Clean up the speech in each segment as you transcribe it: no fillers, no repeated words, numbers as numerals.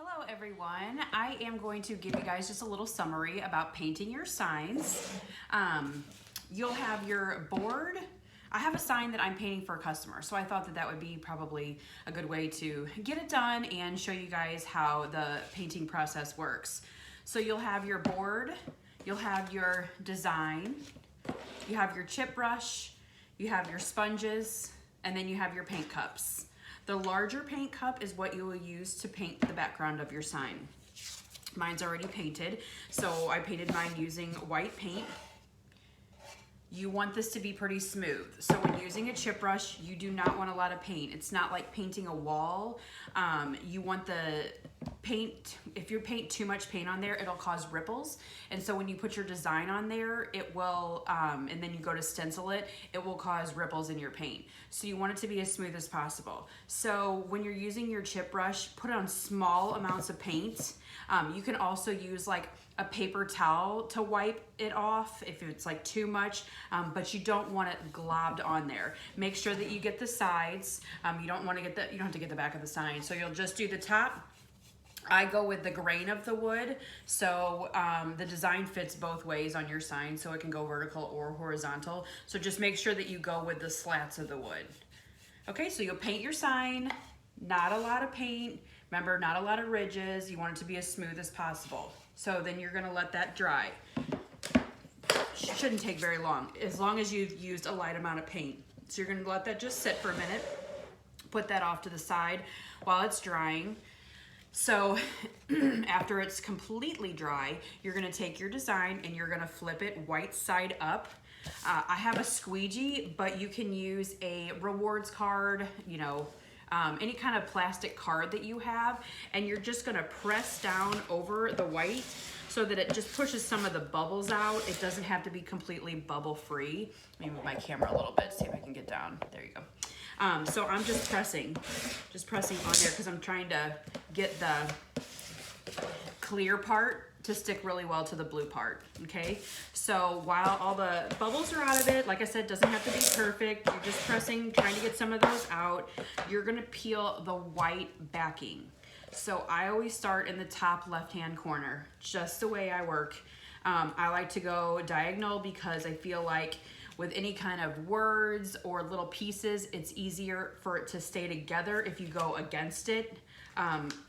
Hello everyone. I am going to give you guys just a little summary about painting your signs. You'll have your board. I have a sign that I'm painting for a customer, so I thought that that would be probably a good way to get it done and show you guys how the painting process works. So you'll have your board, you'll have your design, you have your chip brush, you have your sponges, and then you have your paint cups. The larger paint cup is what you will use to paint the background of your sign. Mine's already painted, so I painted mine using white paint. You want this to be pretty smooth. So when using a chip brush, you do not want a lot of paint. It's not like painting a wall. You want the paint, if you paint too much paint on there, it'll cause ripples. And so when you put your design on there, it will, and then you go to stencil it, it will cause ripples in your paint. So you want it to be as smooth as possible. So when you're using your chip brush, put on small amounts of paint. You can also use like a paper towel to wipe it off if it's like too much, but you don't want it globbed on there. Make sure that you get the sides. You don't have to get the back of the sign. So you'll just do the top. I go with the grain of the wood, so the design fits both ways on your sign, so it can go vertical or horizontal. So just make sure that you go with the slats of the wood. Okay, so you'll paint your sign, not a lot of paint. Remember, not a lot of ridges. You want it to be as smooth as possible. So then you're gonna let that dry. Shouldn't take very long, as long as you've used a light amount of paint. So you're gonna let that just sit for a minute. Put that off to the side while it's drying. So after it's completely dry, you're gonna take your design and you're gonna flip it white side up. I have a squeegee, but you can use a rewards card, you know, any kind of plastic card that you have, and you're just gonna press down over the white so that it just pushes some of the bubbles out. It doesn't have to be completely bubble free. Let me move my camera a little bit, see if I can get down. There you go. So I'm just pressing on there because I'm trying to get the clear part to stick really well to the blue part, okay? So while all the bubbles are out of it, like I said, doesn't have to be perfect. You're just pressing, trying to get some of those out. You're gonna peel the white backing. So I always start in the top left-hand corner, just the way I work. I like to go diagonal because I feel like with any kind of words or little pieces, it's easier for it to stay together if you go against it.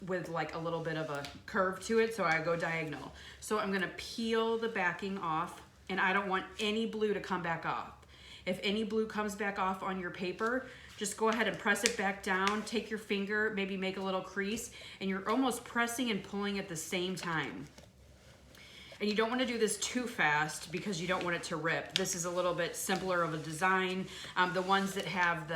With like a little bit of a curve to it, so I go diagonal. So I'm gonna peel the backing off, and I don't want any blue to come back off. If any blue comes back off on your paper, just go ahead and press it back down, take your finger, maybe make a little crease, and you're almost pressing and pulling at the same time. And you don't want to do this too fast because you don't want it to rip. This is a little bit simpler of a design. The ones that have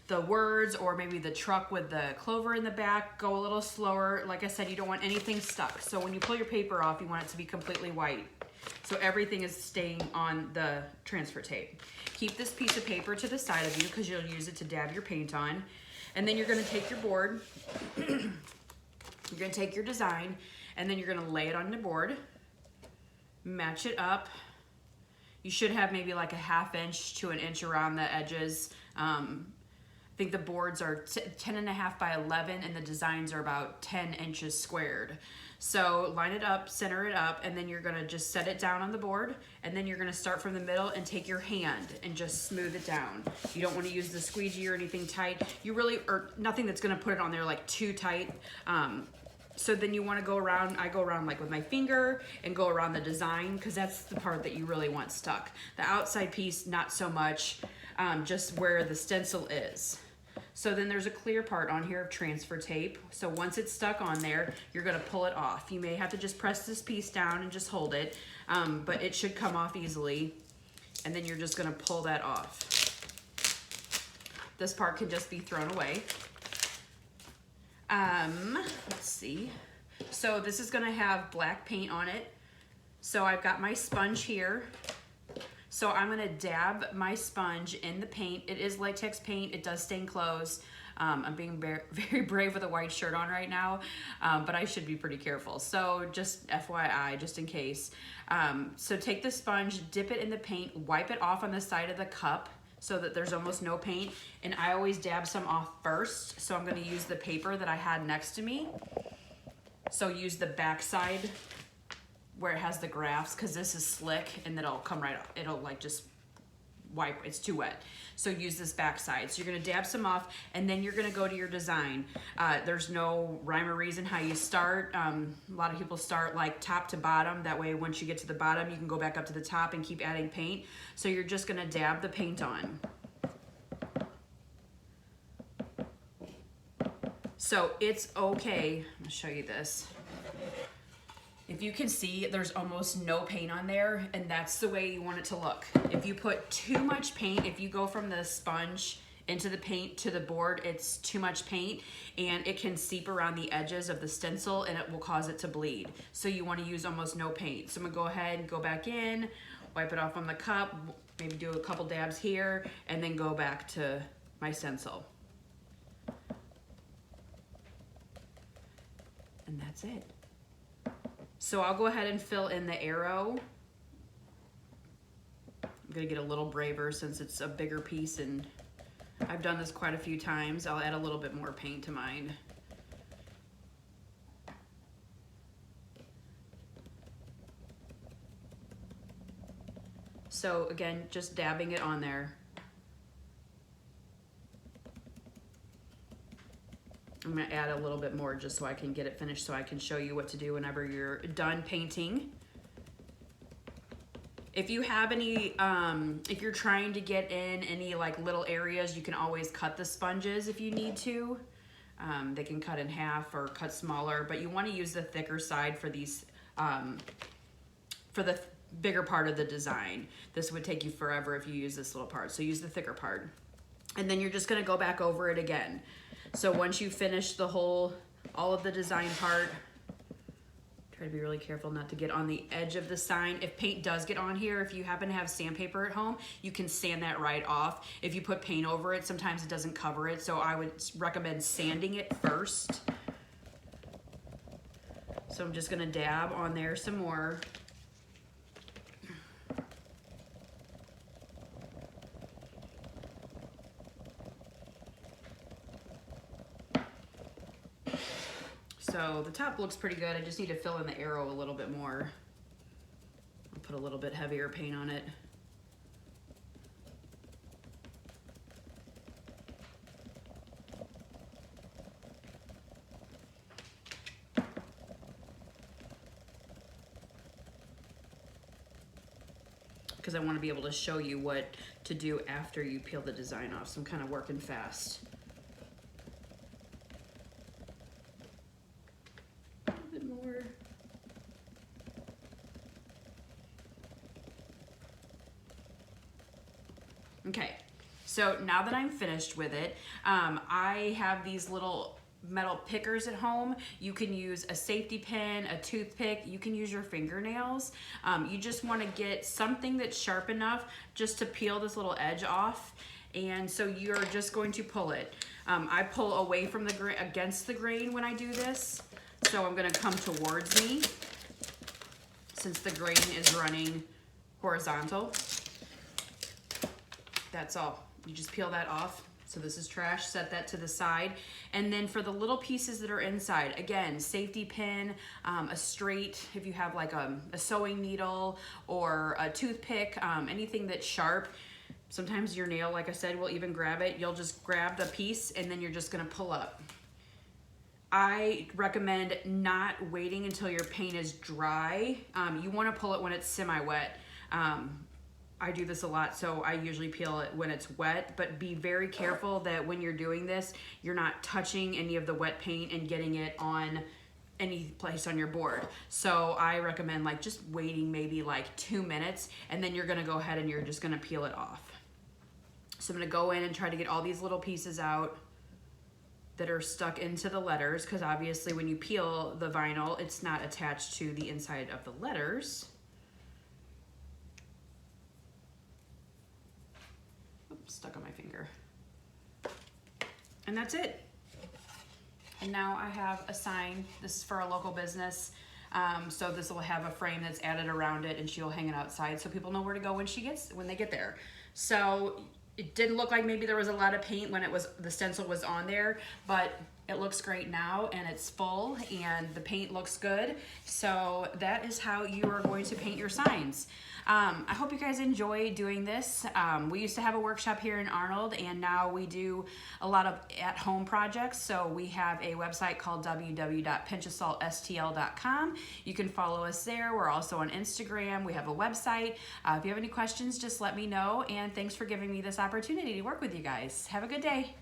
the words or maybe the truck with the clover in the back, go a little slower. Like I said, you don't want anything stuck. So when you pull your paper off, you want it to be completely white. So everything is staying on the transfer tape. Keep this piece of paper to the side of you because you'll use it to dab your paint on. And then you're gonna take your board, you're gonna take your design, and then you're gonna lay it on the board, match it up. You should have maybe like a 1/2 inch to an inch around the edges. I think the boards are 10.5 by 11 and the designs are about 10 inches squared. So line it up, center it up, and then you're gonna just set it down on the board, and then you're gonna start from the middle and take your hand and just smooth it down. You don't wanna use the squeegee or anything tight. Or nothing that's gonna put it on there like too tight. So then you wanna go around, I go around like with my finger and go around the design because that's the part that you really want stuck. The outside piece, not so much, just where the stencil is. So then there's a clear part on here of transfer tape. So once it's stuck on there, you're gonna pull it off. You may have to just press this piece down and just hold it, but it should come off easily. And then you're just gonna pull that off. This part can just be thrown away. Let's see. So this is gonna have black paint on it. So I've got my sponge here. So I'm gonna dab my sponge in the paint. It is latex paint, it does stain clothes. I'm being very brave with a white shirt on right now, but I should be pretty careful. So just FYI, just in case. So take the sponge, dip it in the paint, wipe it off on the side of the cup so that there's almost no paint. And I always dab some off first. So I'm gonna use the paper that I had next to me. So use the back side where it has the grafts, because this is slick and it'll come right off. It'll like just wipe, it's too wet. So use this back side. So you're gonna dab some off, and then you're gonna go to your design. There's no rhyme or reason how you start. A lot of people start like top to bottom. That way once you get to the bottom, you can go back up to the top and keep adding paint. So you're just gonna dab the paint on. So it's okay, I'm gonna show you this. If you can see, there's almost no paint on there, and that's the way you want it to look. If you put too much paint, if you go from the sponge into the paint to the board, it's too much paint, and it can seep around the edges of the stencil, and it will cause it to bleed. So you want to use almost no paint. So I'm gonna go ahead and go back in, wipe it off on the cup, maybe do a couple dabs here, and then go back to my stencil. And that's it. So I'll go ahead and fill in the arrow. I'm gonna get a little braver since it's a bigger piece, and I've done this quite a few times. I'll add a little bit more paint to mine. So again, just dabbing it on there. I'm gonna add a little bit more just so I can get it finished, so I can show you what to do whenever you're done painting. If you have any, if you're trying to get in any like little areas, you can always cut the sponges if you need to. They can cut in half or cut smaller, but you wanna use the thicker side for these, for the bigger part of the design. This would take you forever if you use this little part, so use the thicker part. And then you're just gonna go back over it again. So once you finish the all of the design part, try to be really careful not to get on the edge of the sign. If paint does get on here, if you happen to have sandpaper at home, you can sand that right off. If you put paint over it, sometimes it doesn't cover it, so I would recommend sanding it first. So I'm just gonna dab on there some more. So the top looks pretty good. I just need to fill in the arrow a little bit more. I'll put a little bit heavier paint on it. Because I want to be able to show you what to do after you peel the design off. So I'm kind of working fast. Okay, so now that I'm finished with it, I have these little metal pickers at home. You can use a safety pin, a toothpick, you can use your fingernails. You just want to get something that's sharp enough just to peel this little edge off, and so you're just going to pull it. I pull away from the grain, against the grain when I do this, so I'm going to come towards me since the grain is running horizontal. That's all. You just peel that off. So this is trash, set that to the side. And then for the little pieces that are inside, again, safety pin, a straight, if you have like a sewing needle or a toothpick, anything that's sharp. Sometimes your nail, like I said, will even grab it. You'll just grab the piece and then you're just gonna pull up. I recommend not waiting until your paint is dry. You wanna pull it when it's semi-wet. I do this a lot, so I usually peel it when it's wet, but be very careful that when you're doing this, you're not touching any of the wet paint and getting it on any place on your board. So I recommend like just waiting maybe like 2 minutes, and then you're gonna go ahead and you're just gonna peel it off. So I'm gonna go in and try to get all these little pieces out that are stuck into the letters, because obviously when you peel the vinyl, it's not attached to the inside of the letters. Stuck on my finger. And that's it. And now I have a sign. This is for a local business. So this will have a frame that's added around it, and she'll hang it outside so people know where to go when they get there. So it didn't look like maybe there was a lot of paint when the stencil was on there, but it looks great now and it's full and the paint looks good. So that is how you are going to paint your signs. I hope you guys enjoy doing this. We used to have a workshop here in Arnold, and now we do a lot of at-home projects. So we have a website called www.pinchofsaltstl.com. You can follow us there. We're also on Instagram. We have a website. If you have any questions, just let me know. And thanks for giving me this opportunity to work with you guys. Have a good day.